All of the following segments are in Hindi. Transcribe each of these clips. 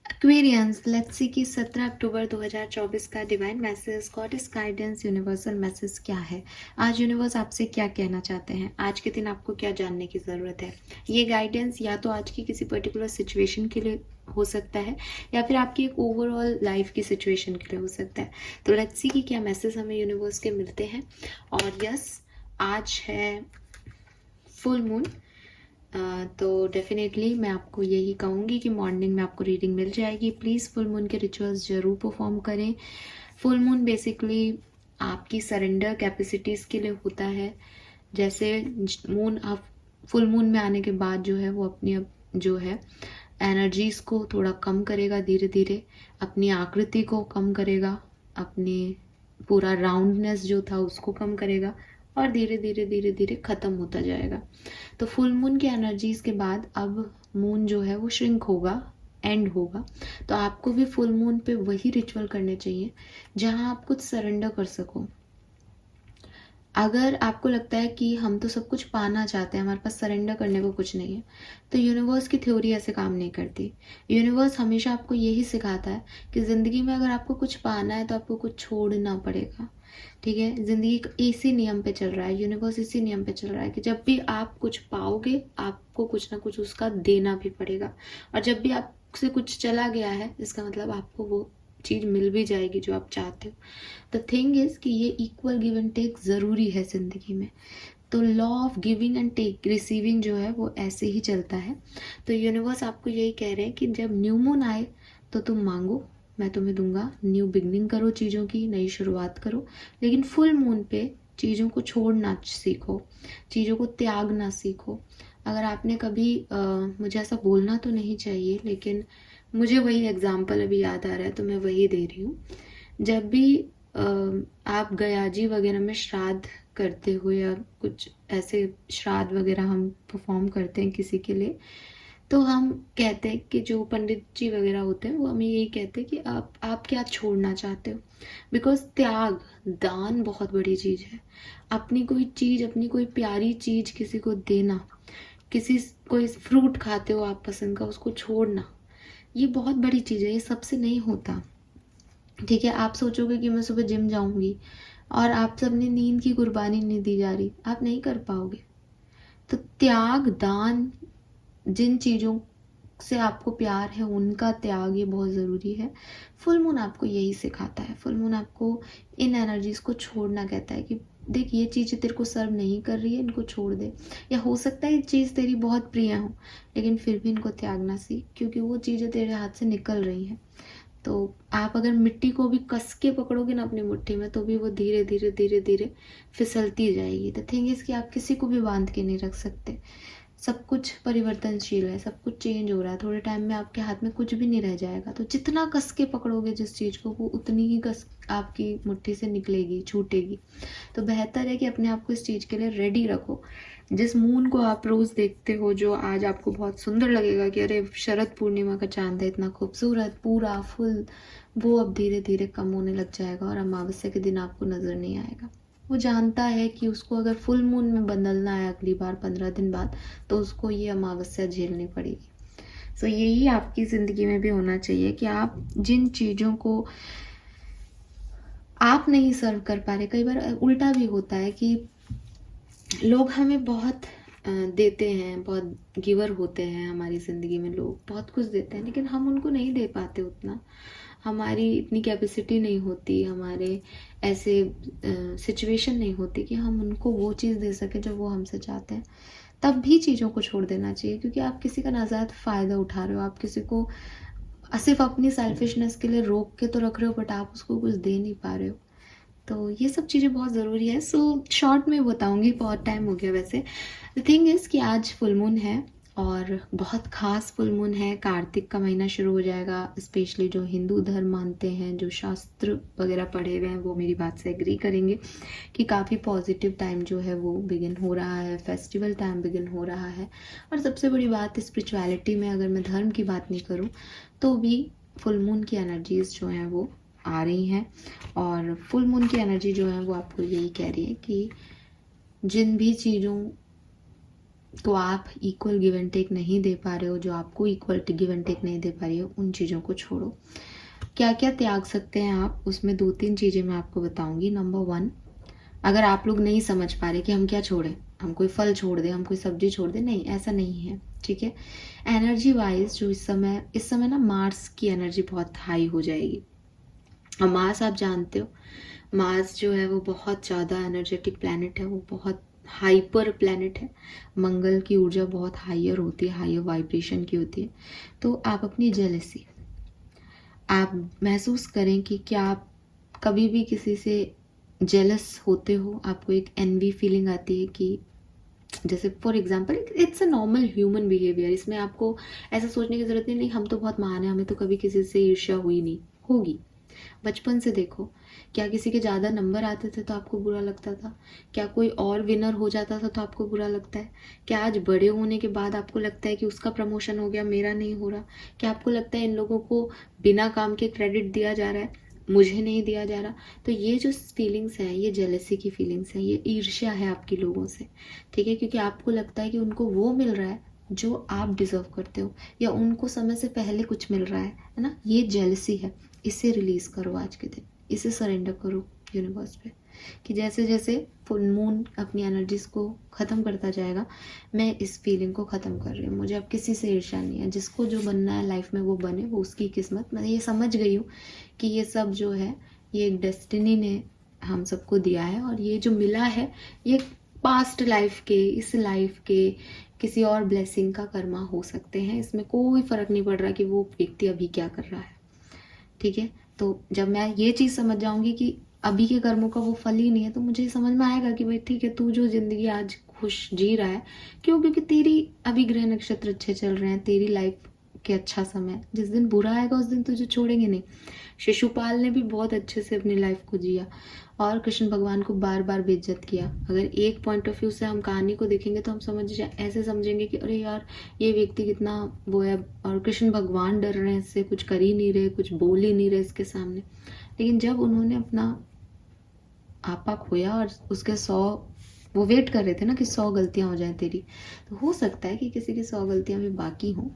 एक्वेरियंस, लेट्स सी कि 17 अक्टूबर 2024 का divine message, goddess guidance, universal message क्या है। आज यूनिवर्स आपसे क्या कहना चाहते हैं, आज के दिन आपको क्या जानने की ज़रूरत है। ये गाइडेंस या तो आज की किसी पर्टिकुलर सिचुएशन के लिए हो सकता है या फिर आपकी एक ओवरऑल लाइफ की सिचुएशन के लिए हो सकता है। तो लेट्स सी कि क्या मैसेज हमें यूनिवर्स के मिलते हैं। और यस, आज है फुल मून। तो डेफिनेटली मैं आपको यही कहूँगी कि मॉर्निंग में आपको रीडिंग मिल जाएगी। प्लीज़ फुल मून के रिचुअल्स ज़रूर परफॉर्म करें। फुल मून बेसिकली आपकी सरेंडर कैपेसिटीज़ के लिए होता है। जैसे मून आप फुल मून में आने के बाद जो है वो अपनी जो है एनर्जीज़ को थोड़ा कम करेगा, धीरे धीरे अपनी आकृति को कम करेगा, अपनी पूरा राउंडनेस जो था उसको कम करेगा और धीरे धीरे धीरे धीरे ख़त्म होता जाएगा। तो फुल मून की एनर्जीज के बाद अब मून जो है वो श्रिंक होगा, एंड होगा। तो आपको भी फुल मून पे वही रिचुअल करने चाहिए जहां आप कुछ सरेंडर कर सको। अगर आपको लगता है कि हम तो सब कुछ पाना चाहते हैं, हमारे पास सरेंडर करने को कुछ नहीं है, तो यूनिवर्स की थ्योरी ऐसे काम नहीं करती। यूनिवर्स हमेशा आपको यही सिखाता है कि ज़िंदगी में अगर आपको कुछ पाना है तो आपको कुछ छोड़ना पड़ेगा। ठीक है, ज़िंदगी इसी नियम पे चल रहा है, यूनिवर्स इसी नियम पे चल रहा है कि जब भी आप कुछ पाओगे आपको कुछ ना कुछ उसका देना भी पड़ेगा। और जब भी आपसे कुछ चला गया है इसका मतलब आपको वो चीज़ मिल भी जाएगी जो आप चाहते हो। द थिंग इज कि ये इक्वल गिव एंड टेक ज़रूरी है ज़िंदगी में। तो law of giving and take, receiving जो है वो ऐसे ही चलता है। तो यूनिवर्स आपको यही कह रहे हैं कि जब न्यू मून आए तो तुम मांगो, मैं तुम्हें दूंगा। न्यू बिगनिंग करो, चीज़ों की नई शुरुआत करो। लेकिन फुल मून पे चीज़ों को छोड़ना सीखो, चीज़ों को त्यागना सीखो। अगर आपने कभी मुझे ऐसा बोलना तो नहीं चाहिए लेकिन मुझे वही एग्जाम्पल अभी याद आ रहा है तो मैं वही दे रही हूँ। जब भी आप गयाजी वगैरह में श्राद्ध करते हो या कुछ ऐसे श्राद्ध वगैरह हम परफॉर्म करते हैं किसी के लिए, तो हम कहते हैं कि जो पंडित जी वगैरह होते हैं वो हमें यही कहते हैं कि आप क्या छोड़ना चाहते हो। बिकॉज त्याग, दान बहुत बड़ी चीज़ है। अपनी कोई चीज़, अपनी कोई प्यारी चीज़ किसी को देना, किसी कोई फ्रूट खाते हो आप पसंद का, उसको छोड़ना, ये बहुत बड़ी चीज़ है। ये सबसे नहीं होता। ठीक है, आप सोचोगे कि मैं सुबह जिम जाऊंगी और आपसे अपनी नींद की कुर्बानी नहीं दी जा रही, आप नहीं कर पाओगे। तो त्याग, दान, जिन चीज़ों से आपको प्यार है उनका त्याग, ये बहुत ज़रूरी है। फुल मून आपको यही सिखाता है। फुल मून आपको इन एनर्जीज़ को छोड़ना कहता है कि देख ये चीज़ें तेरे को सर्व नहीं कर रही है, इनको छोड़ दे। या हो सकता है ये चीज़ तेरी बहुत प्रिय हो लेकिन फिर भी इनको त्यागना सीख, क्योंकि वो चीज़ें तेरे हाथ से निकल रही हैं। तो आप अगर मिट्टी को भी कस के पकड़ोगे ना अपनी मुट्ठी में तो भी वो धीरे धीरे धीरे धीरे फिसलती जाएगी। द थिंग इज़ कि आप किसी को भी बांध के नहीं रख सकते। सब कुछ परिवर्तनशील है, सब कुछ चेंज हो रहा है। थोड़े टाइम में आपके हाथ में कुछ भी नहीं रह जाएगा। तो जितना कस के पकड़ोगे जिस चीज़ को, वो उतनी ही कस आपकी मुट्ठी से निकलेगी, छूटेगी। तो बेहतर है कि अपने आप को इस चीज़ के लिए रेडी रखो। जिस मून को आप रोज़ देखते हो, जो आज आपको बहुत सुंदर लगेगा कि अरे शरद पूर्णिमा का चांद है इतना खूबसूरत पूरा फुल, वो अब धीरे धीरे कम होने लग जाएगा और अमावस्या के दिन आपको नज़र नहीं आएगा। वो जानता है कि उसको अगर फुल मून में बदलना है अगली बार 15 दिन बाद, तो उसको ये अमावस्या झेलनी पड़ेगी। सो यही आपकी ज़िंदगी में भी होना चाहिए कि आप जिन चीज़ों को आप नहीं सर्व कर पा रहे, कई बार उल्टा भी होता है कि लोग हमें बहुत देते हैं, बहुत गिवर होते हैं हमारी ज़िंदगी में, लोग बहुत कुछ देते हैं लेकिन हम उनको नहीं दे पाते उतना। हमारी इतनी कैपेसिटी नहीं होती, हमारे ऐसे सिचुएशन नहीं होती कि हम उनको वो चीज़ दे सकें जो वो हमसे चाहते हैं। तब भी चीज़ों को छोड़ देना चाहिए, क्योंकि आप किसी का नाजायज़ फ़ायदा उठा रहे हो। आप किसी को सिर्फ अपनी सेल्फिशनेस के लिए रोक के तो रख रहे हो बट आप उसको कुछ दे नहीं पा रहे हो। तो ये सब चीज़ें बहुत ज़रूरी है। सो शॉर्ट में बताऊँगी, बहुत टाइम हो गया वैसे। द थिंग इज़ कि आज फुल मून है और बहुत ख़ास फुल मून है। कार्तिक का महीना शुरू हो जाएगा। स्पेशली जो हिंदू धर्म मानते हैं, जो शास्त्र वगैरह पढ़े हुए हैं, वो मेरी बात से एग्री करेंगे कि काफ़ी पॉजिटिव टाइम जो है वो बिगिन हो रहा है, फेस्टिवल टाइम बिगिन हो रहा है। और सबसे बड़ी बात स्पिरिचुअलिटी में, अगर मैं धर्म की बात नहीं करूँ तो भी फुल मून की एनर्जीज़ जो हैं वो आ रही हैं। और फुल मून की एनर्जी जो है वो आपको यही कह रही है कि जिन भी चीज़ों को आप इक्वल गिव एंड टेक नहीं दे पा रहे हो, जो आपको इक्वल गिव एंड टेक नहीं दे पा रही हो, उन चीज़ों को छोड़ो। क्या क्या त्याग सकते हैं आप, उसमें 2-3 चीज़ें मैं आपको बताऊंगी। नंबर 1, अगर आप लोग नहीं समझ पा रहे कि हम क्या छोड़ें, हम कोई फल छोड़ दें, हम कोई सब्जी छोड़ दें, नहीं, ऐसा नहीं है, ठीक है। एनर्जी वाइज जो इस समय ना मार्स की एनर्जी बहुत हाई हो जाएगी। और मार्स आप जानते हो, मार्स जो है वो बहुत ज़्यादा एनर्जेटिक प्लैनेट है, वो बहुत हाइपर प्लैनेट है। मंगल की ऊर्जा बहुत हायर होती है, हायर वाइब्रेशन की होती है। तो आप अपनी जेलसी आप महसूस करें कि क्या आप कभी भी किसी से जेलस होते हो, आपको एक एनवी फीलिंग आती है कि जैसे for example it's a normal human behaviour, इसमें आपको ऐसा सोचने की जरूरत नहीं हम तो बहुत महान है, हमें तो कभी किसी से ईर्ष्या हुई नहीं होगी। बचपन से देखो, क्या किसी के ज़्यादा नंबर आते थे तो आपको बुरा लगता था? क्या कोई और विनर हो जाता था तो आपको बुरा लगता है? क्या आज बड़े होने के बाद आपको लगता है कि उसका प्रमोशन हो गया, मेरा नहीं हो रहा? क्या आपको लगता है इन लोगों को बिना काम के क्रेडिट दिया जा रहा है, मुझे नहीं दिया जा रहा? तो ये जो फीलिंग्स हैं, ये जेलसी की फीलिंग्स हैं, ये ईर्ष्या है आपकी लोगों से, ठीक है, क्योंकि आपको लगता है कि उनको वो मिल रहा है जो आप डिजर्व करते हो, या उनको समय से पहले कुछ मिल रहा है ना, ये जेलसी है। इसे रिलीज करो आज के दिन, इसे सरेंडर करो यूनिवर्स पे, कि जैसे जैसे फुल मून अपनी एनर्जीज को ख़त्म करता जाएगा, मैं इस फीलिंग को ख़त्म कर रही हूँ। मुझे अब किसी से ईर्ष्या नहीं है, जिसको जो बनना है लाइफ में वो बने, वो उसकी किस्मत। मैं ये समझ गई हूँ कि ये सब जो है ये एक डेस्टिनी ने हम सबको दिया है, और ये जो मिला है ये पास्ट लाइफ के, इस लाइफ के किसी और ब्लेसिंग का कर्मा हो सकते हैं। इसमें कोई फ़र्क नहीं पड़ रहा कि वो व्यक्ति अभी क्या कर रहा है, ठीक है। तो जब मैं ये चीज़ समझ जाऊंगी कि अभी के कर्मों का वो फल ही नहीं है, तो मुझे समझ में आएगा कि भाई ठीक है, तू जो जिंदगी आज खुश जी रहा है, क्यों? क्योंकि तेरी अभी ग्रह नक्षत्र अच्छे चल रहे हैं, तेरी लाइफ के अच्छा समय। जिस दिन बुरा आएगा उस दिन तुझे छोड़ेंगे नहीं। शिशुपाल ने भी बहुत अच्छे से अपनी लाइफ को जिया और कृष्ण भगवान को बार बार बेइज्जत किया। अगर एक पॉइंट ऑफ व्यू से हम कहानी को देखेंगे तो हम ऐसे समझेंगे कि अरे यार ये व्यक्ति कितना वो है, और कृष्ण भगवान डर रहे हैं इससे, कुछ कर ही नहीं रहे, कुछ बोल ही नहीं रहे इसके सामने। लेकिन जब उन्होंने अपना आपा खोया और उसके 100 वो वेट कर रहे थे ना कि 100 गलतियां हो जाए तेरी, तो हो सकता है कि किसी की 100 गलतियां भी बाकी हों,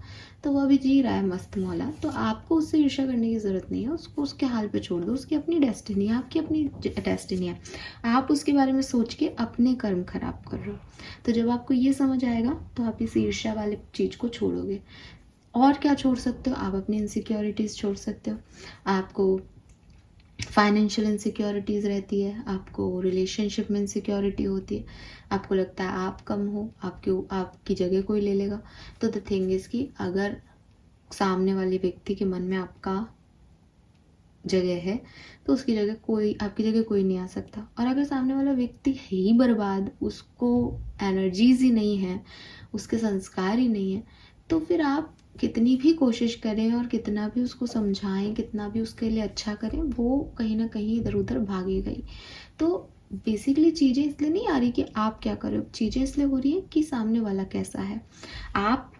तो वो अभी जी रहा है मस्त मौला। तो आपको उससे ईर्ष्या करने की ज़रूरत नहीं है, उसको उसके हाल पे छोड़ दो। उसकी अपनी डेस्टिनी है, आपकी अपनी डेस्टिनी है। आप उसके बारे में सोच के अपने कर्म खराब कर रहे हो। तो जब आपको ये समझ आएगा तो आप इस ईर्ष्या वाले चीज़ को छोड़ोगे। और क्या छोड़ सकते हो? आप अपनी इनसिक्योरिटीज़ छोड़ सकते हो। आपको फाइनेंशियल इनसिक्योरिटीज़ रहती है, आपको रिलेशनशिप में इनसिक्योरिटी होती है, आपको लगता है आप कम हो, आपकी जगह कोई ले लेगा। तो द थिंग इज़ कि अगर सामने वाले व्यक्ति के मन में आपका जगह है तो उसकी जगह कोई, आपकी जगह कोई नहीं आ सकता। और अगर सामने वाला व्यक्ति है ही बर्बाद, उसको एनर्जीज ही नहीं है, उसके संस्कार ही नहीं है, तो फिर आप कितनी भी कोशिश करें और कितना भी उसको समझाएं, कितना भी उसके लिए अच्छा करें, वो कहीं ना कहीं इधर उधर भागेगा ही। तो बेसिकली चीज़ें इसलिए नहीं आ रही कि आप क्या करो, चीज़ें इसलिए हो रही है कि सामने वाला कैसा है। आप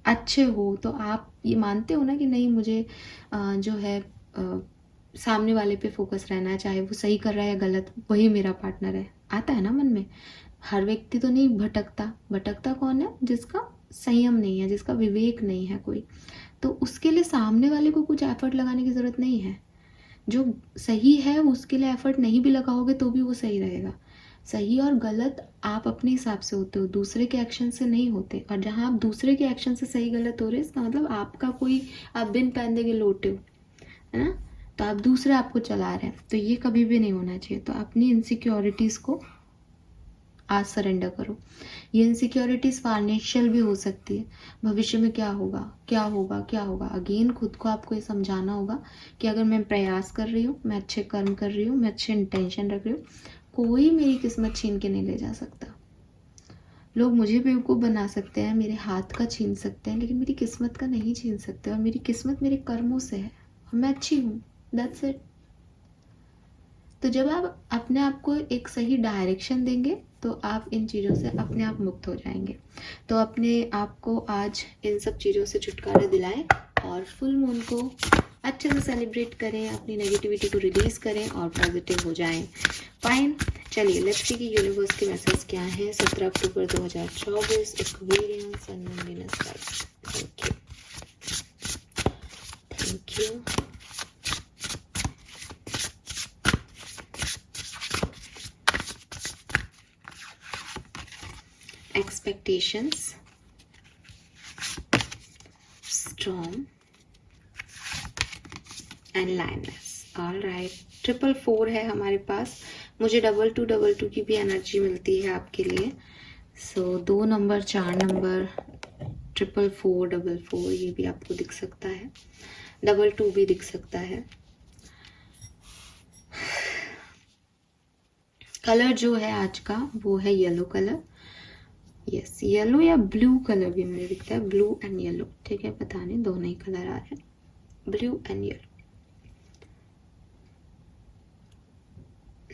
अच्छे हो तो आप ये मानते हो ना कि नहीं, मुझे जो है सामने वाले पे फोकस रहना है, चाहे वो सही कर रहा है या गलत, वही मेरा पार्टनर है, आता है ना मन में। हर व्यक्ति तो नहीं भटकता। भटकता कौन है? जिसका संयम नहीं है, जिसका विवेक नहीं है कोई। तो उसके लिए सामने वाले को कुछ एफर्ट लगाने की ज़रूरत नहीं है। जो सही है उसके लिए एफर्ट नहीं भी लगाओगे तो भी वो सही रहेगा। सही और गलत आप अपने हिसाब से होते हो, दूसरे के एक्शन से नहीं होते। और जहाँ आप दूसरे के एक्शन से सही गलत हो रहे, इसका मतलब आपका कोई, आप बिन पैंदे के लोटे हो, है ना। तो आप दूसरे आपको चला रहे हैं, तो ये कभी भी नहीं होना चाहिए। तो अपनी इनसिक्योरिटीज़ को आज सरेंडर करो। ये इनसिक्योरिटीज़ फाइनेंशियल भी हो सकती है। भविष्य में क्या होगा, क्या होगा, क्या होगा, अगेन खुद को आपको ये समझाना होगा कि अगर मैं प्रयास कर रही हूँ, मैं अच्छे कर्म कर रही हूँ, मैं अच्छे इंटेंशन रख रही हूँ, कोई मेरी किस्मत छीन के नहीं ले जा सकता। लोग मुझे बेवकूफ़ बना सकते हैं, मेरे हाथ का छीन सकते हैं, लेकिन मेरी किस्मत का नहीं छीन सकते। और मेरी किस्मत मेरे कर्मों से है और मैं अच्छी हूँ, दैट्स इट। तो जब आप अपने आप को एक सही डायरेक्शन देंगे तो आप इन चीज़ों से अपने आप मुक्त हो जाएंगे। तो अपने आप को आज इन सब चीज़ों से छुटकारा दिलाएं और फुल मून को अच्छे से सेलिब्रेट करें, अपनी नेगेटिविटी को रिलीज करें और पॉजिटिव हो जाएं। फाइन, चलिए लेट्स सी कि यूनिवर्स के मैसेज क्या है 17 October 2024 Aquarian sun moon Venus rise. Thank you, thank you. Expectations, storm and lioness. All right, 444 है हमारे पास। मुझे 2222 की भी एनर्जी मिलती है आपके लिए। सो 2 नंबर, 4 नंबर, 444, ये भी आपको दिख सकता है, 22 भी दिख सकता है। कलर जो है आज का वो है येलो कलर। यस, येलो या ब्लू कलर भी मुझे दिखता है, ब्लू एंड येलो। ठीक है, पता नहीं, दोनों ही कलर आ रहे हैं, ब्लू एंड येलो।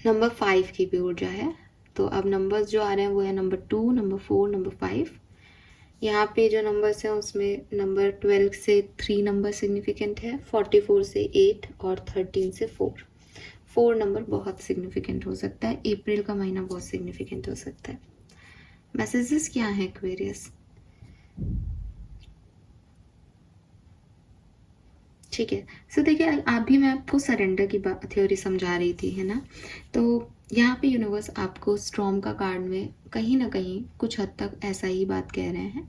नंबर 5 की भी ऊर्जा है। तो अब नंबर्स जो आ रहे हैं वो है नंबर 2, नंबर 4, नंबर 5। यहाँ पे जो नंबर्स हैं उसमें नंबर 12 से 3 नंबर सिग्निफिकेंट है, 44 से 8 और 13 से 4। 4 नंबर बहुत सिग्निफिकेंट हो सकता है, अप्रैल का महीना बहुत सिग्निफिकेंट हो सकता है। मैसेजेस क्या है एक्वेरियस? ठीक है, सो देखिए अभी मैं आपको सरेंडर की थ्योरी समझा रही थी, है ना। तो यहाँ पे यूनिवर्स आपको स्टॉर्म का कार्ड में कहीं ना कहीं कुछ हद तक ऐसा ही बात कह रहे हैं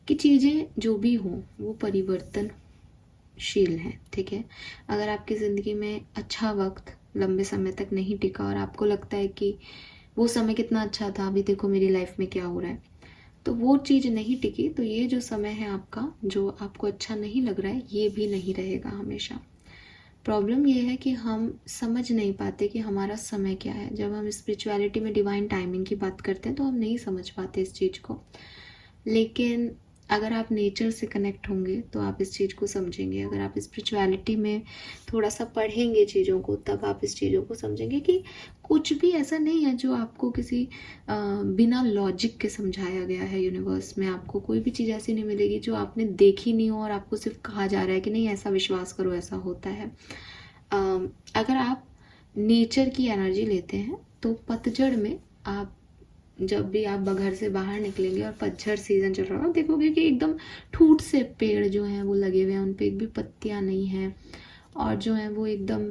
कि चीज़ें जो भी हों वो परिवर्तनशील हैं। ठीक है, अगर आपकी ज़िंदगी में अच्छा वक्त लंबे समय तक नहीं टिका और आपको लगता है कि वो समय कितना अच्छा था, अभी देखो मेरी लाइफ में क्या हो रहा है, तो वो चीज़ नहीं टिकी, तो ये जो समय है आपका जो आपको अच्छा नहीं लग रहा है ये भी नहीं रहेगा हमेशा। प्रॉब्लम ये है कि हम समझ नहीं पाते कि हमारा समय क्या है। जब हम स्पिरिचुअलिटी में डिवाइन टाइमिंग की बात करते हैं तो हम नहीं समझ पाते इस चीज़ को, लेकिन अगर आप नेचर से कनेक्ट होंगे तो आप इस चीज़ को समझेंगे। अगर आप स्पिरिचुअलिटी में थोड़ा सा पढ़ेंगे चीज़ों को तब आप इस चीज़ों को समझेंगे कि कुछ भी ऐसा नहीं है जो आपको किसी बिना लॉजिक के समझाया गया है। यूनिवर्स में आपको कोई भी चीज़ ऐसी नहीं मिलेगी जो आपने देखी नहीं हो और आपको सिर्फ कहा जा रहा है कि नहीं ऐसा विश्वास करो, ऐसा होता है। अगर आप नेचर की एनर्जी लेते हैं तो पतझड़ में आप जब भी आप घर से बाहर निकलेंगे और पतझड़ सीजन चल रहा होगा, देखोगे कि एकदम ठूट से पेड़ जो हैं वो लगे हुए हैं, उन पे एक भी पत्तियां नहीं हैं और जो है वो एकदम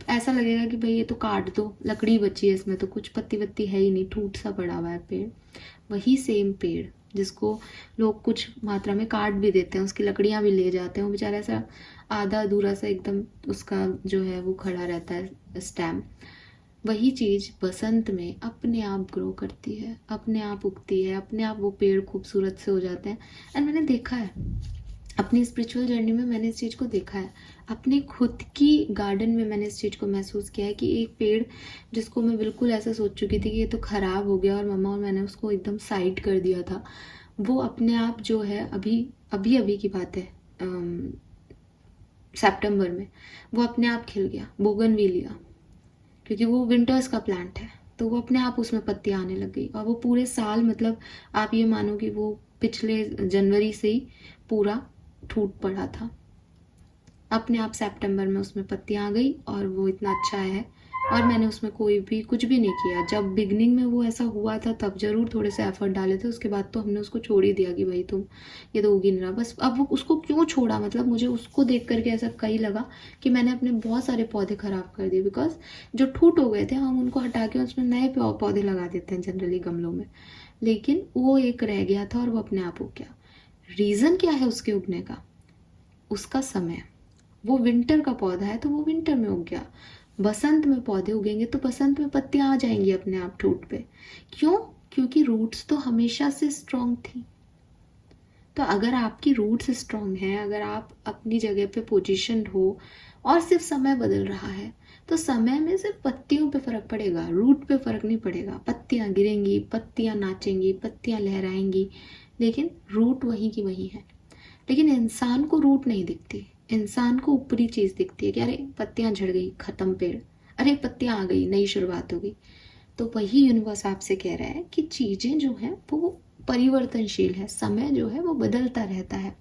ऐसा लगेगा कि भाई ये तो काट दो, लकड़ी बची है इसमें, तो कुछ पत्ती वत्ती है ही नहीं, ठूट सा पड़ा हुआ है पेड़। वही सेम पेड़ जिसको लोग कुछ मात्रा में काट भी देते हैं, उसकी लकड़ियां भी ले जाते हैं, वो बेचारा ऐसा आधा अधूरा सा एकदम उसका जो है वो खड़ा रहता है स्टैम। वही चीज़ बसंत में अपने आप ग्रो करती है, अपने आप उगती है, अपने आप वो पेड़ खूबसूरत से हो जाते हैं। एंड मैंने देखा है अपनी स्पिरिचुअल जर्नी में, मैंने इस चीज़ को देखा है अपने खुद की गार्डन में, मैंने इस चीज़ को महसूस किया है कि एक पेड़ जिसको मैं बिल्कुल ऐसा सोच चुकी थी कि ये तो ख़राब हो गया और मम्मा और मैंने उसको एकदम साइड कर दिया था, वो अपने आप जो है अभी अभी अभी की बात है सितंबर में वो अपने आप खिल गया, बोगनविलिया, क्योंकि वो विंटर्स का प्लांट है, तो वो अपने आप उसमें पत्तियां आने लग गई और वो पूरे साल, मतलब आप ये मानो कि वो पिछले जनवरी से ही पूरा टूट पड़ा था, अपने आप सितंबर में उसमें पत्तियां आ गई और वो इतना अच्छा है। और मैंने उसमें कोई भी कुछ भी नहीं किया। जब बिगनिंग में वो ऐसा हुआ था तब जरूर थोड़े से एफर्ट डाले थे, उसके बाद तो हमने उसको छोड़ ही दिया कि भाई तुम ये तो उगी नहीं रहा बस। अब वो उसको क्यों छोड़ा, मतलब मुझे उसको देख करके ऐसा कहीं लगा कि मैंने अपने बहुत सारे पौधे खराब कर दिए, बिकॉज जो ठूट हो गए थे हम उनको हटा के उसमें नए पौधे लगा देते हैं जनरली गमलों में, लेकिन वो एक रह गया था और वो अपने आप उग गया। रीज़न क्या है उसके उगने का? उसका समय। वो विंटर का पौधा है तो वो विंटर में उग गया। बसंत में पौधे उगेंगे तो बसंत में पत्तियां आ जाएंगी अपने आप ठूट पे। क्यों? क्योंकि रूट्स तो हमेशा से स्ट्रांग थी। तो अगर आपकी रूट्स स्ट्रांग हैं, अगर आप अपनी जगह पे पोजीशनड हो और सिर्फ समय बदल रहा है, तो समय में सिर्फ पत्तियों पे फर्क पड़ेगा, रूट पे फर्क नहीं पड़ेगा। पत्तियां गिरेंगी, पत्तियां नाचेंगी, पत्तियां लहराएंगी, लेकिन रूट वही की वही है। लेकिन इंसान को रूट नहीं दिखती, इंसान को ऊपरी चीज दिखती है कि अरे पत्तियां झड़ गई, खत्म पेड़, अरे पत्तियां आ गई, नई शुरुआत हो गई। तो वही यूनिवर्स आपसे कह रहा है कि चीजें जो हैं वो परिवर्तनशील है, समय जो है वो बदलता रहता है।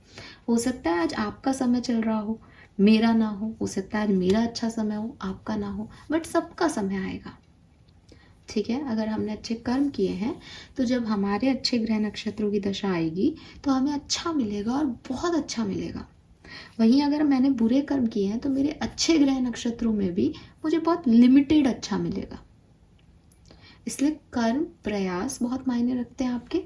हो सकता है आज आपका समय चल रहा हो, मेरा ना हो सकता है आज मेरा अच्छा समय हो, आपका ना हो, बट सबका समय आएगा। ठीक है, अगर हमने अच्छे कर्म किए हैं तो जब हमारे अच्छे ग्रह नक्षत्रों की दशा आएगी तो हमें अच्छा मिलेगा और बहुत अच्छा मिलेगा। वहीं अगर मैंने बुरे कर्म किए हैं तो मेरे अच्छे ग्रह नक्षत्रों में भी मुझे बहुत लिमिटेड अच्छा मिलेगा। इसलिए कर्म प्रयास बहुत मायने रखते हैं आपके,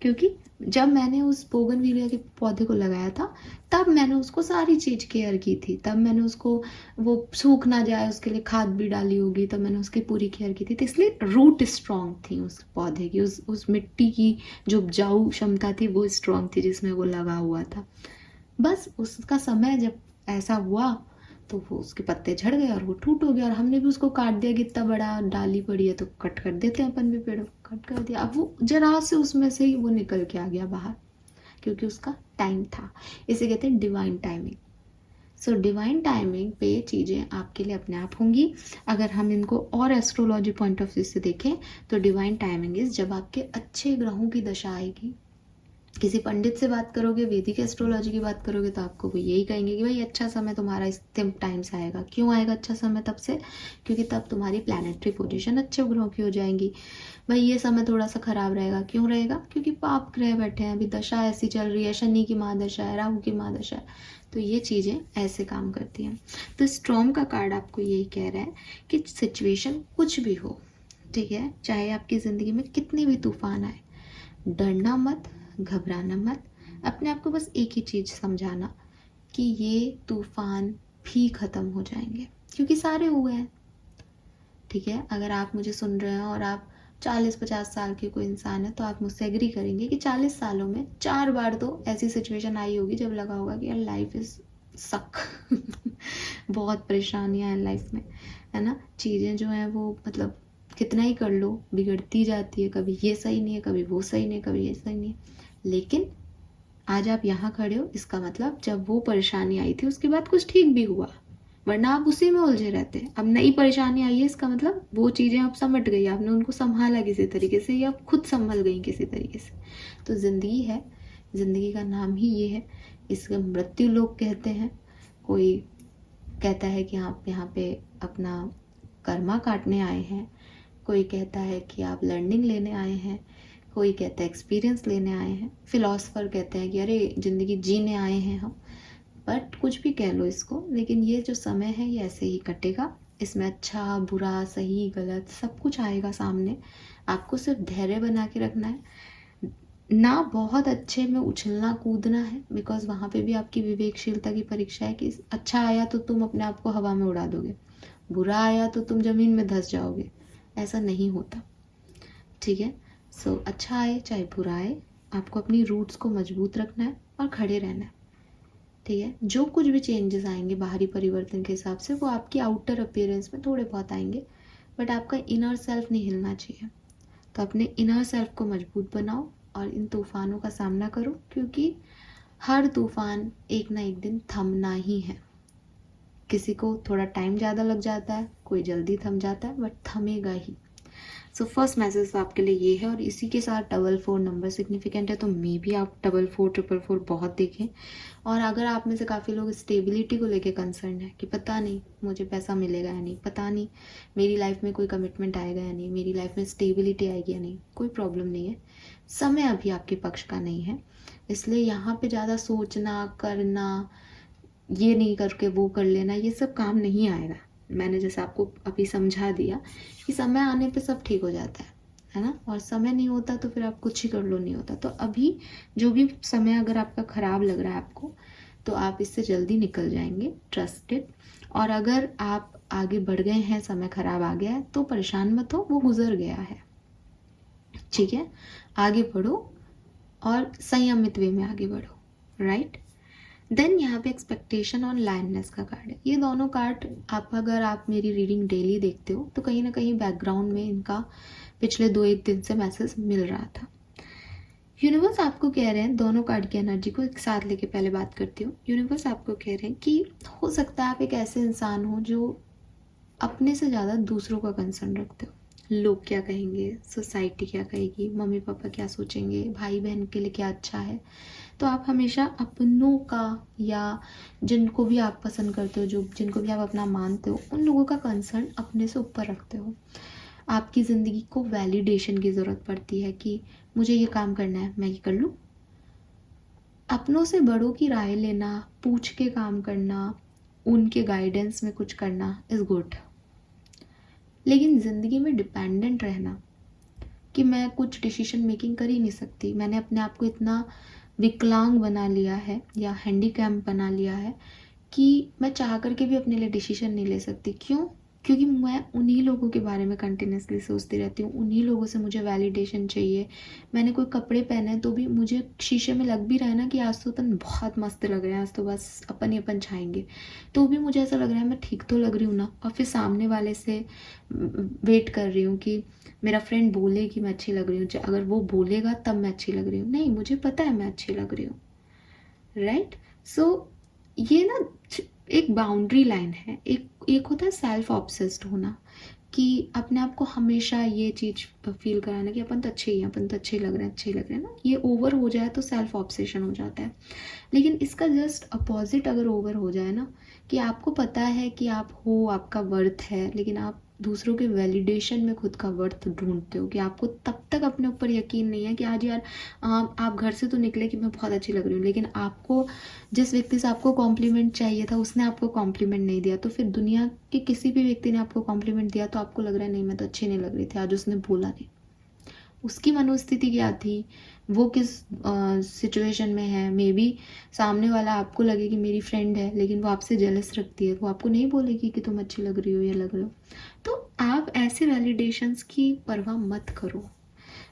क्योंकि जब मैंने उस बोगनविलिया के पौधे को लगाया था तब मैंने उसको सारी चीज़ केयर की थी, तब मैंने उसको वो सूख ना जाए उसके लिए खाद भी डाली होगी, तब मैंने उसकी पूरी केयर की थी। तो इसलिए रूट स्ट्रांग थी उस पौधे की, उस मिट्टी की जो उपजाऊ क्षमता थी वो स्ट्रांग थी जिसमें वो लगा हुआ था। बस उसका समय जब ऐसा हुआ तो वो उसके पत्ते झड़ गए और वो टूट हो गया, और हमने भी उसको काट दिया कि इतना बड़ा डाली पड़ी है तो कट कर देते हैं अपन भी, पेड़ों कट कर दिया। अब वो जरा से उसमें से ही वो निकल के आ गया बाहर, क्योंकि उसका टाइम था। इसे कहते हैं divine timing. So divine timing पे चीज़ें आपके लिए अपने आप होंगी। अगर हम इनको और एस्ट्रोलॉजी पॉइंट ऑफ व्यू से देखें तो डिवाइन टाइमिंग इज जब आपके अच्छे ग्रहों की दशा आएगी। किसी पंडित से बात करोगे, वैदिक एस्ट्रोलॉजी की बात करोगे तो आपको वो यही कहेंगे कि भाई अच्छा समय तुम्हारा इस टाइम से आएगा। क्यों आएगा अच्छा समय? तब से क्योंकि तब तुम्हारी प्लैनेटरी पोजीशन अच्छे ग्रहों की हो जाएंगी। भाई ये समय थोड़ा सा खराब रहेगा, क्यों रहेगा? क्योंकि पाप ग्रह बैठे हैं, अभी दशा ऐसी चल रही है, शनि की महादशा है, राहु की महादशा है, तो ये चीज़ें ऐसे काम करती हैं। तो स्टॉर्म का कार्ड आपको यही कह रहा है कि सिचुएशन कुछ भी हो, ठीक है, चाहे आपकी ज़िंदगी में कितने भी तूफान आए, डरना मत, घबराना मत। अपने आप को बस एक ही चीज़ समझाना कि ये तूफान भी ख़त्म हो जाएंगे, क्योंकि सारे हुए हैं। ठीक है, अगर आप मुझे सुन रहे हैं और आप 40-50 साल के कोई इंसान है तो आप मुझसे एग्री करेंगे कि 40 सालों में 4 बार तो ऐसी सिचुएशन आई होगी जब लगा होगा कि यार लाइफ इज़ सक बहुत परेशानियां हैं लाइफ में, है ना। चीज़ें जो हैं वो मतलब कितना ही कर लो बिगड़ती जाती है, कभी ये सही नहीं है, कभी वो सही नहीं है, कभी ये सही नहीं है। लेकिन आज आप यहाँ खड़े हो, इसका मतलब जब वो परेशानी आई थी उसके बाद कुछ ठीक भी हुआ, वरना आप उसी में उलझे रहते। अब नई परेशानी आई है, इसका मतलब वो चीज़ें आप समट गई, आपने उनको संभाला किसी तरीके से, या आप खुद संभल गई किसी तरीके से। तो ज़िंदगी है, ज़िंदगी का नाम ही ये है। इसका मृत्यु लोग कहते हैं, कोई कहता है कि आप यहाँ पे अपना कर्मा काटने आए हैं, कोई कहता है कि आप लर्निंग लेने आए हैं, कोई कहता है एक्सपीरियंस लेने आए हैं, फिलोसफर कहते हैं कि अरे ज़िंदगी जीने आए हैं हम। बट कुछ भी कह लो इसको, लेकिन ये जो समय है ये ऐसे ही कटेगा। इसमें अच्छा बुरा सही गलत सब कुछ आएगा सामने। आपको सिर्फ धैर्य बना के रखना है, ना बहुत अच्छे में उछलना कूदना है, बिकॉज वहाँ पे भी आपकी विवेकशीलता की परीक्षा है कि अच्छा आया तो तुम अपने आप को हवा में उड़ा दोगे, बुरा आया तो तुम ज़मीन में धंस जाओगे। ऐसा नहीं होता, ठीक है। सो अच्छा आए चाहे बुरा आए, आपको अपनी रूट्स को मजबूत रखना है और खड़े रहना है, ठीक है। जो कुछ भी चेंजेस आएंगे बाहरी परिवर्तन के हिसाब से वो आपकी आउटर अपीयरेंस में थोड़े बहुत आएंगे, बट आपका इनर सेल्फ नहीं हिलना चाहिए। तो अपने इनर सेल्फ को मजबूत बनाओ और इन तूफानों का सामना करो, क्योंकि हर तूफान एक ना एक दिन थमना ही है। किसी को थोड़ा टाइम ज़्यादा लग जाता है, कोई जल्दी थम जाता है, बट थमेगा ही। सो फर्स्ट मैसेज आपके लिए ये है, और इसी के साथ 444 नंबर सिग्निफिकेंट है, तो मे भी आप 4444 बहुत देखें। और अगर आप में से काफ़ी लोग स्टेबिलिटी को लेके कंसर्न है कि पता नहीं मुझे पैसा मिलेगा या नहीं, पता नहीं मेरी लाइफ में कोई कमिटमेंट आएगा या नहीं, मेरी लाइफ में स्टेबिलिटी आएगी या नहीं, कोई प्रॉब्लम नहीं है, समय अभी आपके पक्ष का नहीं है। इसलिए यहाँ पे ज़्यादा सोचना करना, ये नहीं करके वो कर लेना, ये सब काम नहीं आएगा। मैंने जैसे आपको अभी समझा दिया कि समय आने पे सब ठीक हो जाता है ना, और समय नहीं होता तो फिर आप कुछ ही कर लो, नहीं होता। तो अभी जो भी समय अगर आपका ख़राब लग रहा है आपको, तो आप इससे जल्दी निकल जाएंगे, ट्रस्टेड। और अगर आप आगे बढ़ गए हैं, समय ख़राब आ गया है, तो परेशान मत हो, वो गुजर गया है, ठीक है। आगे बढ़ो और संयमित वे में आगे बढ़ो, राइट। देन यहाँ पे एक्सपेक्टेशन और लायननेस का कार्ड है। ये दोनों कार्ड अगर आप मेरी रीडिंग डेली देखते हो तो कहीं ना कहीं बैकग्राउंड में इनका पिछले 2-1 दिन से मैसेज मिल रहा था। यूनिवर्स आपको कह रहे हैं, दोनों कार्ड की एनर्जी को एक साथ लेके पहले बात करती हूँ। यूनिवर्स आपको कह रहे हैं कि हो सकता है आप एक ऐसे इंसान हो जो अपने से ज़्यादा दूसरों का कंसर्न रखते हो, लोग क्या कहेंगे, सोसाइटी क्या कहेगी, मम्मी पापा क्या सोचेंगे, भाई बहन के लिए क्या अच्छा है। तो आप हमेशा अपनों का या जिनको भी आप पसंद करते हो, जो जिनको भी आप अपना मानते हो, उन लोगों का कंसर्न अपने से ऊपर रखते हो। आपकी ज़िंदगी को वैलिडेशन की ज़रूरत पड़ती है कि मुझे ये काम करना है, मैं ये कर लूँ। अपनों से बड़ों की राय लेना, पूछ के काम करना, उनके गाइडेंस में कुछ करना इज़ गुड। लेकिन ज़िंदगी में डिपेंडेंट रहना कि मैं कुछ डिसीजन मेकिंग कर ही नहीं सकती, मैंने अपने आप को इतना विकलांग बना लिया है या हैंडीकैप बना लिया है कि मैं चाह करके भी अपने लिए डिसीजन नहीं ले सकती। क्यों? क्योंकि मैं उन्हीं लोगों के बारे में कंटिन्यूसली सोचती रहती हूँ, उन्हीं लोगों से मुझे वैलिडेशन चाहिए। मैंने कोई कपड़े पहने तो भी मुझे शीशे में लग भी रहा है ना कि आज तो अपन बहुत मस्त लग रहे हैं, आज तो बस अपन ही अपन छाएंगे, तो भी मुझे ऐसा लग रहा है मैं ठीक तो लग रही हूँ ना। और फिर सामने वाले से वेट कर रही हूँ कि मेरा फ्रेंड बोले कि मैं अच्छी लग रही हूँ, अगर वो बोलेगा तब मैं अच्छी लग रही हूँ। नहीं, मुझे पता है मैं अच्छी लग रही हूँ, राइट। सो ये ना एक बाउंड्री लाइन है। एक होता है सेल्फ ऑब्सेस्ड होना, कि अपने आप को हमेशा ये चीज़ फील कराना कि अपन तो अच्छे ही हैं, अपन तो अच्छे ही लग रहे हैं, अच्छे ही लग रहे हैं ना। ये ओवर हो जाए तो सेल्फ ऑब्सेशन हो जाता है। लेकिन इसका जस्ट अपोजिट अगर ओवर हो जाए ना, कि आपको पता है कि आप हो, आपका वर्थ है, लेकिन आप दूसरों के वैलिडेशन में खुद का वर्थ ढूंढते हो, कि आपको तब तक अपने ऊपर यकीन नहीं है कि आज यार आप घर से तो निकले कि मैं बहुत अच्छी लग रही हूँ, लेकिन आपको जिस व्यक्ति से आपको कॉम्प्लीमेंट चाहिए था उसने आपको कॉम्प्लीमेंट नहीं दिया, तो फिर दुनिया के किसी भी व्यक्ति ने आपको कॉम्प्लीमेंट दिया तो आपको लग रहा है नहीं मैं तो अच्छी नहीं लग रही थी, आज उसने बोला नहीं। उसकी मनोस्थिति क्या थी, वो किस सिचुएशन में है। मे बी सामने वाला आपको लगे कि मेरी फ्रेंड है, लेकिन वो आपसे जेलस रखती है, वो आपको नहीं बोलेगी कि तुम अच्छी लग रही हो या लग रहे हो। तो आप ऐसे वैलिडेशंस की परवाह मत करो,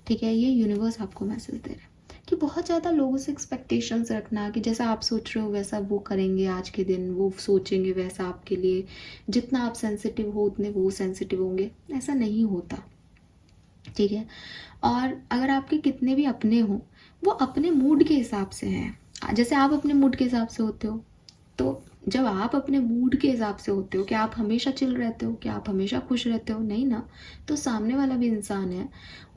ठीक है। ये यूनिवर्स आपको मैसेज दे रहा है कि बहुत ज़्यादा लोगों से एक्सपेक्टेशंस रखना कि जैसा आप सोच रहे हो वैसा वो करेंगे, आज के दिन वो सोचेंगे वैसा आपके लिए, जितना आप सेंसिटिव हो उतने वो सेंसिटिव होंगे, ऐसा नहीं होता, ठीक है। और अगर आपके कितने भी अपने हो, वो अपने मूड के हिसाब से हैं। जैसे आप अपने मूड के हिसाब से होते हो, तो जब आप अपने मूड के हिसाब से होते हो कि आप हमेशा चिल रहते हो, कि आप हमेशा खुश रहते हो, नहीं ना, तो सामने वाला भी इंसान है,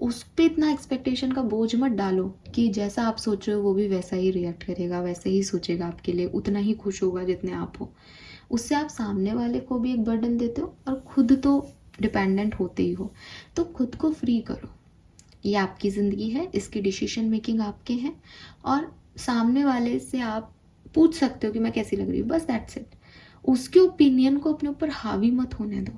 उस पर इतना एक्सपेक्टेशन का बोझ मत डालो कि जैसा आप सोच रहे हो वो भी वैसा ही रिएक्ट करेगा, वैसे ही सोचेगा आपके लिए, उतना ही खुश होगा जितने आप हो। उससे आप सामने वाले को भी एक बर्डन देते हो और खुद तो डिपेंडेंट होते ही हो। तो खुद को फ्री करो, ये आपकी ज़िंदगी है, इसकी डिसीजन मेकिंग आपके हैं, और सामने वाले से आप पूछ सकते हो कि मैं कैसी लग रही हूँ, बस दैट्स इट। उसके ओपिनियन को अपने ऊपर हावी मत होने दो,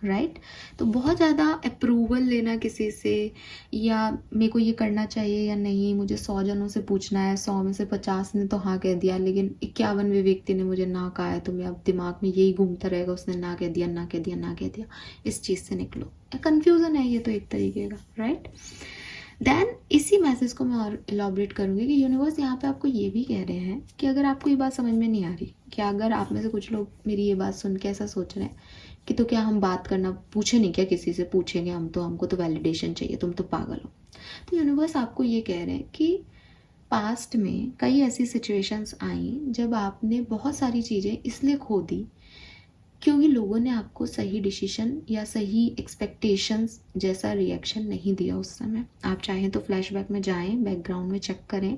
राइट। तो बहुत ज़्यादा अप्रूवल लेना किसी से, या मेरे को ये करना चाहिए या नहीं, मुझे 100 जनों से पूछना है, 100 में से 50 ने तो हाँ कह दिया, लेकिन 51वें व्यक्ति ने मुझे ना कहा है, तो मेरा दिमाग में यही घूमता रहेगा, उसने ना कह दिया, ना कह दिया, ना कह दिया। इस चीज़ से निकलो, कन्फ्यूज़न है ये तो एक तरीके का, राइट। देन इसी मैसेज को मैं और इलाबरेट करूँगी कि यूनिवर्स यहाँ पे आपको ये भी कह रहे हैं कि अगर आपको ये बात समझ में नहीं आ रही, कि अगर आप में से कुछ लोग मेरी ये बात सुन के ऐसा सोच रहे हैं कि तो क्या हम बात करना पूछे नहीं क्या, किसी से पूछेंगे हम तो, हमको तो वैलिडेशन चाहिए, तुम तो पागल हो। तो यूनिवर्स आपको ये कह रहे हैं कि पास्ट में कई ऐसी सिचुएशंस आई जब आपने बहुत सारी चीज़ें इसलिए खो दी क्योंकि लोगों ने आपको सही डिसीजन या सही एक्सपेक्टेशंस जैसा रिएक्शन नहीं दिया उस समय। आप चाहें तो फ्लैशबैक में जाएं, बैकग्राउंड में चेक करें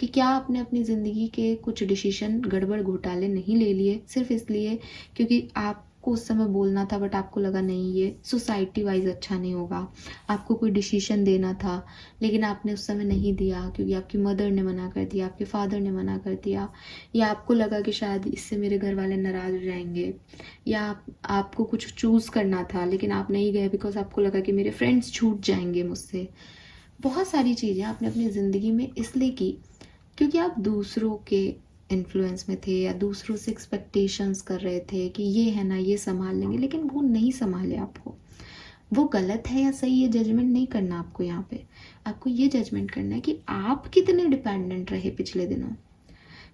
कि क्या आपने अपनी ज़िंदगी के कुछ डिसीजन गड़बड़ घोटाले नहीं ले लिए सिर्फ इसलिए क्योंकि आपको उस समय बोलना था, बट आपको लगा नहीं ये सोसाइटी वाइज अच्छा नहीं होगा। आपको कोई डिसीजन देना था लेकिन आपने उस समय नहीं दिया क्योंकि आपकी मदर ने मना कर दिया, आपके फादर ने मना कर दिया, या आपको लगा कि शायद इससे मेरे घर वाले नाराज़ हो जाएंगे, या आपको कुछ चूज़ करना था लेकिन आप नहीं गए बिकॉज आपको लगा कि मेरे फ्रेंड्स छूट जाएंगे मुझसे। बहुत सारी चीज़ें आपने अपनी ज़िंदगी में इसलिए की क्योंकि आप दूसरों के इन्फ्लुएंस में थे या दूसरों से एक्सपेक्टेशंस कर रहे थे कि ये है ना, ये संभाल लेंगे, लेकिन वो नहीं संभाले आपको। वो गलत है या सही, ये जजमेंट नहीं करना आपको यहाँ पे। आपको ये जजमेंट करना है कि आप कितने डिपेंडेंट रहे पिछले दिनों,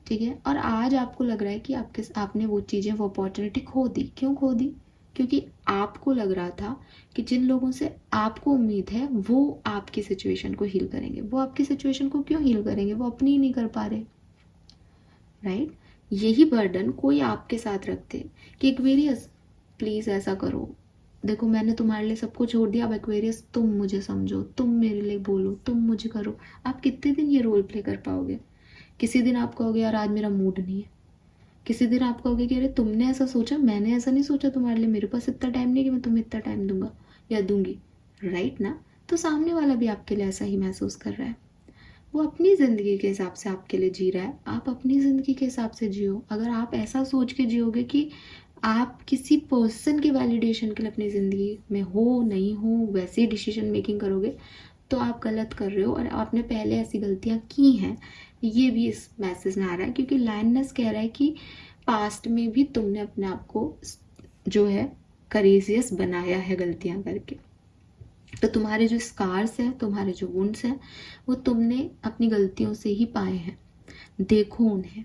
ठीक है। और आज आपको लग रहा है कि आपने वो चीज़ें, वो अपॉर्चुनिटी खो दी। क्यों खो दी? क्योंकि आपको लग रहा था कि जिन लोगों से आपको उम्मीद है वो आपकी सिचुएशन को हील करेंगे। वो आपकी सिचुएशन को क्यों हील करेंगे? वो अपनी ही नहीं कर पा रहे, राइट। यही बर्डन कोई आपके साथ रखते कि एक्वेरियस प्लीज़ ऐसा करो, देखो मैंने तुम्हारे लिए सब कुछ छोड़ दिया, अब एक्वेरियस तुम मुझे समझो, तुम मेरे लिए बोलो, तुम मुझे करो। आप कितने दिन ये रोल प्ले कर पाओगे? किसी दिन आप कहोगे यार आज मेरा मूड नहीं है, किसी दिन आप कहोगे कि अरे तुमने ऐसा सोचा, मैंने ऐसा नहीं सोचा तुम्हारे लिए, मेरे पास इतना टाइम नहीं कि मैं तुम्हें इतना टाइम दूंगा या दूंगी, राइट ना? तो सामने वाला भी आपके लिए ऐसा ही महसूस कर रहा है। वो अपनी ज़िंदगी के हिसाब से आपके लिए जी रहा है, आप अपनी ज़िंदगी के हिसाब से जियो। अगर आप ऐसा सोच के जियोगे कि आप किसी पर्सन के वैलिडेशन के लिए अपनी ज़िंदगी में हो नहीं हो वैसे ही डिसीजन मेकिंग करोगे, तो आप गलत कर रहे हो और आपने पहले ऐसी गलतियाँ की हैं, ये भी इस मैसेज में आ रहा है। क्योंकि लाइननेस कह रहा है कि पास्ट में भी तुमने अपने आप को जो है करेजियस बनाया है गलतियाँ करके। तो तुम्हारे जो स्कार्स हैं, तुम्हारे जो वुंड्स हैं, वो तुमने अपनी गलतियों से ही पाए हैं। देखो उन्हें,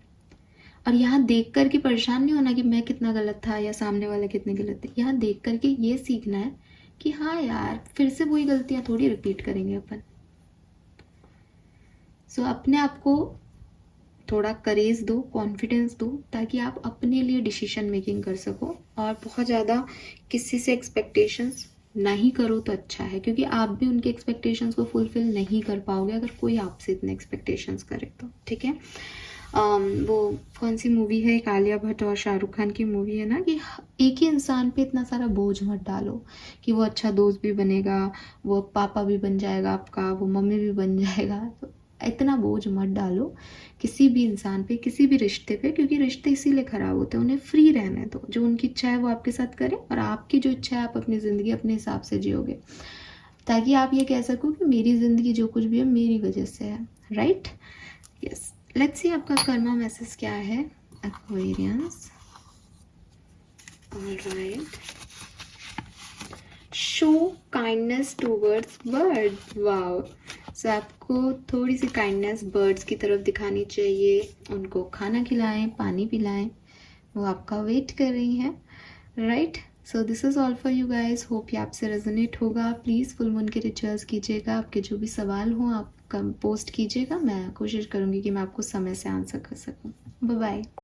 और यहाँ देख कर के परेशान नहीं होना कि मैं कितना गलत था या सामने वाला कितने गलत थे। यहाँ देख कर के ये सीखना है कि हाँ यार फिर से वही गलतियाँ थोड़ी रिपीट करेंगे अपन। सो अपने आप को थोड़ा करेज दो, कॉन्फिडेंस दो, ताकि आप अपने लिए डिसीजन मेकिंग कर सको। और बहुत ज़्यादा किसी से एक्सपेक्टेशंस नहीं करो तो अच्छा है, क्योंकि आप भी उनके एक्सपेक्टेशंस को फुलफिल नहीं कर पाओगे अगर कोई आपसे इतने एक्सपेक्टेशंस करे तो, ठीक है? वो कौन सी मूवी है, एक आलिया भट्ट और शाहरुख खान की मूवी है ना, कि एक ही इंसान पे इतना सारा बोझ मत डालो कि वो अच्छा दोस्त भी बनेगा, वो पापा भी बन जाएगा आपका, वो मम्मी भी बन जाएगा। तो इतना बोझ मत डालो किसी भी इंसान पे, किसी भी रिश्ते पे, क्योंकि रिश्ते इसीलिए ख़राब होते हैं। उन्हें फ्री रहने दो, जो उनकी इच्छा है वो आपके साथ करें, और आपकी जो इच्छा है आप अपनी ज़िंदगी अपने हिसाब से जियोगे, ताकि आप ये कह सको कि मेरी ज़िंदगी जो कुछ भी है मेरी वजह से है, राइट? यस, लेट्स सी आपका कर्मा मैसेज क्या है Aquarians. Alright, show kindness towards birds. Wow, so आपको थोड़ी सी काइंडनेस बर्ड्स की तरफ दिखानी चाहिए, उनको खाना खिलाएं, पानी पिलाएं, वो आपका वेट कर रही हैं, right? So this is all for you guys. Hope ये आपसे रेजोनेट होगा। प्लीज़ फुल मून के रिचुअल्स कीजिएगा, आपके जो भी सवाल हों आप पोस्ट कीजिएगा, मैं कोशिश करूँगी कि मैं आपको समय से आंसर कर सकूँ। Bye bye.